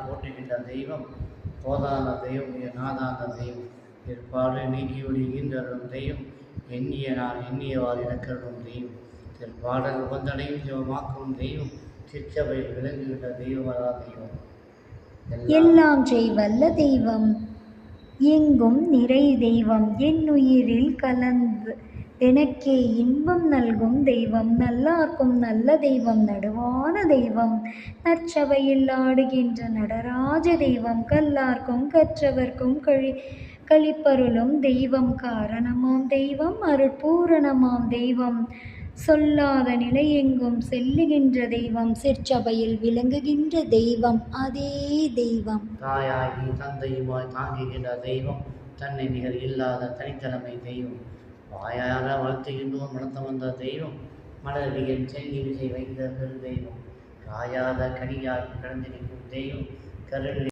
போற்றுகின்ற தெய்வம் போதான தெய்வம் நாதான தெய்வம் பிற்பாடு நீக்கியொழி ஈந்தருளும் தெய்வம் எண்ணிய நான் எண்ணியவாறு இறக்கருளும் தெய்வம் திருப்பாடல் உபந்தனையும் சிவமாக்கும் தெய்வம் சிற்றவையில் விளங்குகின்ற தெய்வமதா தெய்வம் எல்லாம் செய்வல்ல தெய்வம் எங்கும் நிறை தெய்வம் என்னுயிரில் கலந்து எனக்கே இன்பம் நல்கும் தெய்வம் நல்லார்க்கும் நல்ல தெய்வம் நடுவான தெய்வம் நற்சபையில் ஆடுகின்ற நடராஜ தெய்வம் கல்லார்க்கும் கற்றவர்க்கும் கழிப்பருளும் தெய்வம் காரணமாம் தெய்வம் அருட்பூரணமாம் தெய்வம் சொல்லாத நிலையெங்கும் செல்லுகின்ற தெய்வம் சிற்சபையில் விளங்குகின்ற தெய்வம் அதே தெய்வம் தாயாகி தந்தையுமாய் தாங்குகின்ற தெய்வம் தன்னை நிகர் இல்லாத தனித்தலைமை தெய்வம் வாயார வாழ்த்துகின்றோம் வளர்த்து வந்த தெய்வம் மலரடியில் செங்கி விசை வைத்த பெரு தெய்வம் காயாத கனியாகி கடந்திருக்கும் தெய்வம் கருள்